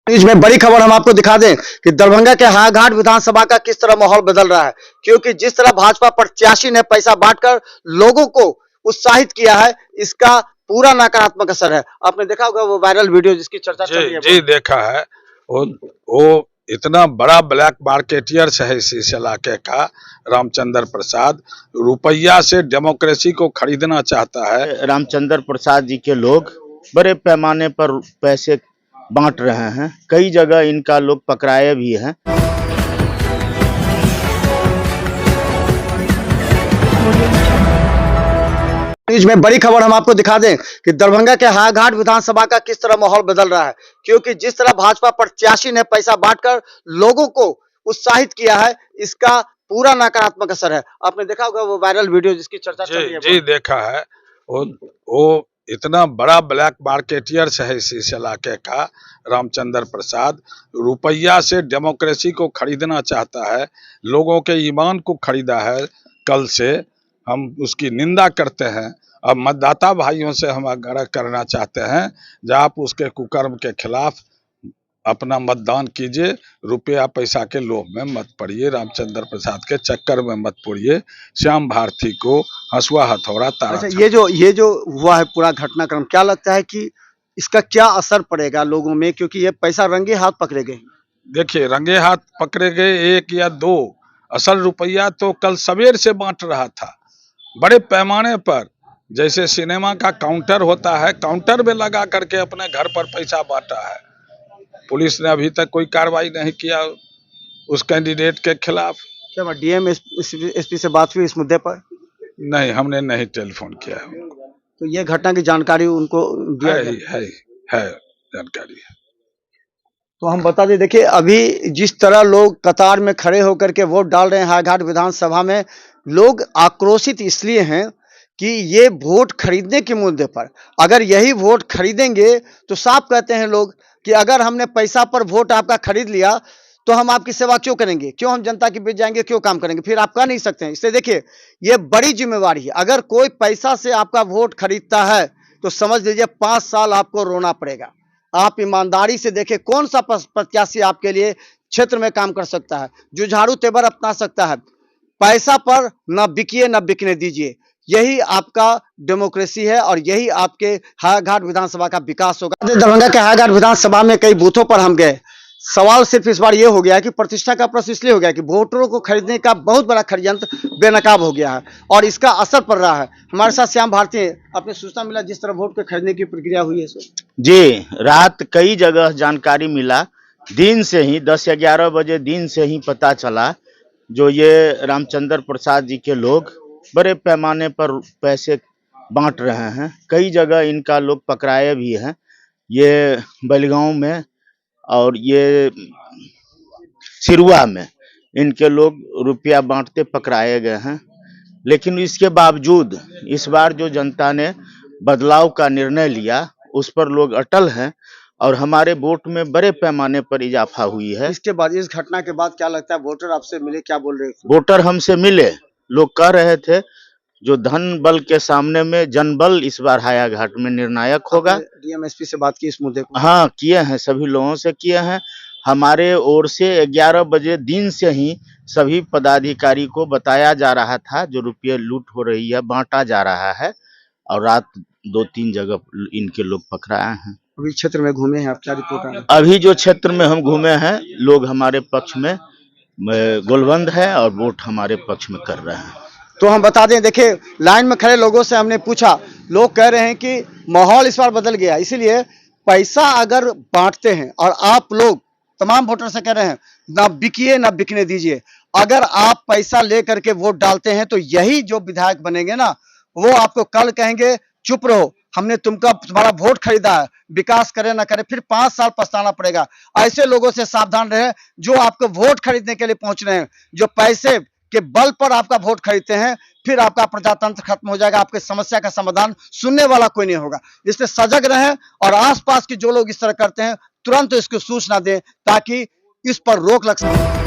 इसमें बड़ी खबर हम आपको दिखा दें कि दरभंगा के हायाघाट विधानसभा का किस तरह माहौल बदल रहा है, क्योंकि जिस तरह भाजपा प्रत्याशी ने पैसा बांटकर लोगों को उत्साहित किया है, इसका पूरा नकारात्मक असर है। आपने देखा होगा वो वायरल वीडियो जिसकी चर्चा चल रही है। जी देखा है। वो इतना बड़ा ब्लैक मार्केटियर्स है इस इलाके का। रामचंद्र प्रसाद रुपया से डेमोक्रेसी को खरीदना चाहता है। रामचंद्र प्रसाद जी के लोग बड़े पैमाने पर पैसे बांट रहे हैं। कई जगह इनका लोग पकड़ाए भी हैं। इसमें बड़ी खबर हम आपको दिखा दें कि दरभंगा के हायाघाट विधानसभा का किस तरह माहौल बदल रहा है, क्योंकि जिस तरह भाजपा प्रत्याशी ने पैसा बांटकर लोगों को उत्साहित किया है, इसका पूरा नकारात्मक असर है। आपने देखा होगा वो वायरल वीडियो जिसकी चर्चा चल रही है। जी देखा है। वो इतना बड़ा ब्लैक मार्केटियर्स है इस इलाके का। रामचंद्र प्रसाद रुपया से डेमोक्रेसी को खरीदना चाहता है, लोगों के ईमान को खरीदा है। कल से हम उसकी निंदा करते हैं। अब मतदाता भाइयों से हम आग्रह करना चाहते हैं जब आप उसके कुकर्म के खिलाफ अपना मतदान कीजिए। रुपया पैसा के लोभ में मत पड़िए, रामचंद्र प्रसाद के चक्कर में मत पड़िए। श्याम भारती को हंसुआ हथौड़ा तारा। अच्छा, ये जो हुआ है पूरा घटनाक्रम, क्या लगता है कि इसका क्या असर पड़ेगा लोगों में, क्योंकि ये पैसा रंगे हाथ पकड़े गए? देखिए, रंगे हाथ पकड़े गए एक या दो, असल रुपया तो कल सवेर से बांट रहा था बड़े पैमाने पर। जैसे सिनेमा का काउंटर होता है, काउंटर में लगा करके अपने घर पर पैसा बांटा है। पुलिस ने अभी तक कोई कार्रवाई नहीं किया उस कैंडिडेट के खिलाफ। क्या डीएम एसपी से बात हुई इस मुद्दे पर? नहीं, हमने नहीं टेलीफोन किया है उनको। तो ये घटना की जानकारी उनको दिया है जानकारी है। तो हम बता दें, देखिए अभी जिस तरह लोग कतार में खड़े होकर के वोट डाल रहे हैं हायाघाट विधानसभा में, लोग आक्रोशित इसलिए हैं कि ये वोट खरीदने के मुद्दे पर। अगर यही वोट खरीदेंगे तो साफ कहते हैं लोग कि अगर हमने पैसा पर वोट आपका खरीद लिया तो हम आपकी सेवा क्यों करेंगे, क्यों हम जनता के बीच जाएंगे, क्यों काम करेंगे, फिर आप कह नहीं सकते हैं। इसलिए देखिए, ये बड़ी जिम्मेवारी है। अगर कोई पैसा से आपका वोट खरीदता है तो समझ लीजिए 5 साल आपको रोना पड़ेगा। आप ईमानदारी से देखें कौन सा प्रत्याशी आपके लिए क्षेत्र में काम कर सकता है, जुझारू तेवर अपना सकता है। पैसा पर न बिकिए न बिकने दीजिए। यही आपका डेमोक्रेसी है और यही आपके हायाघाट विधानसभा का विकास होगा। दरभंगा के हायाघाट विधानसभा में कई बूथों पर हम गए। सवाल सिर्फ इस बार ये हो गया कि प्रतिष्ठा का प्रश्न इसलिए हो गया कि वोटरों को खरीदने का बहुत बड़ा षड्यंत्र बेनकाब हो गया है और इसका असर पड़ रहा है। हमारे साथ श्याम भारती, अपने सूचना मिला जिस तरह वोट के खरीदने की प्रक्रिया हुई है। जी, रात कई जगह जानकारी मिला। दिन से ही 10-11 बजे दिन से ही पता चला जो ये रामचंद्र प्रसाद जी के लोग बड़े पैमाने पर पैसे बांट रहे हैं। कई जगह इनका लोग पकड़ाए भी हैं। ये बलगांव में और ये सिरुआ में इनके लोग रुपया बांटते पकड़ाए गए हैं। लेकिन इसके बावजूद इस बार जो जनता ने बदलाव का निर्णय लिया उस पर लोग अटल हैं और हमारे वोट में बड़े पैमाने पर इजाफा हुई है। इसके बाद, इस घटना के बाद क्या लगता है, वोटर आपसे मिले, क्या बोल रहे हैं? वोटर हमसे मिले, लोग कह रहे थे जो धन बल के सामने में जनबल इस बार हायाघाट में निर्णायक होगा। डीएम एसपी से बात की इस मुद्दे को? हाँ, किए हैं, सभी लोगों से किए हैं। हमारे ओर से 11 बजे दिन से ही सभी पदाधिकारी को बताया जा रहा था जो रुपये लूट हो रही है, बांटा जा रहा है और रात 2-3 जगह इनके लोग पकड़ाए हैं। अभी क्षेत्र में घूमे हैं आप, क्या रिपोर्ट है? अभी जो क्षेत्र में हम घूमे हैं, लोग हमारे पक्ष में गोलबंद है और वोट हमारे पक्ष में कर रहे हैं। तो हम बता दें, देखिए लाइन में खड़े लोगों से हमने पूछा, लोग कह रहे हैं कि माहौल इस बार बदल गया, इसीलिए पैसा अगर बांटते हैं और आप लोग तमाम वोटर से कह रहे हैं ना बिकिए ना बिकने दीजिए। अगर आप पैसा ले करके वोट डालते हैं तो यही जो विधायक बनेंगे ना, वो आपको कल कहेंगे चुप रहो, हमने तुम्हारा वोट खरीदा है, विकास करे ना करे फिर 5 साल पछताना पड़ेगा। ऐसे लोगों से सावधान रहे जो आपको वोट खरीदने के लिए पहुंच रहे हैं, जो पैसे के बल पर आपका वोट खरीदते हैं। फिर आपका प्रजातंत्र खत्म हो जाएगा, आपके समस्या का समाधान सुनने वाला कोई नहीं होगा। इसलिए सजग रहें और आसपास के जो लोग इस तरह करते हैं तुरंत इसको सूचना दें ताकि इस पर रोक लग सके।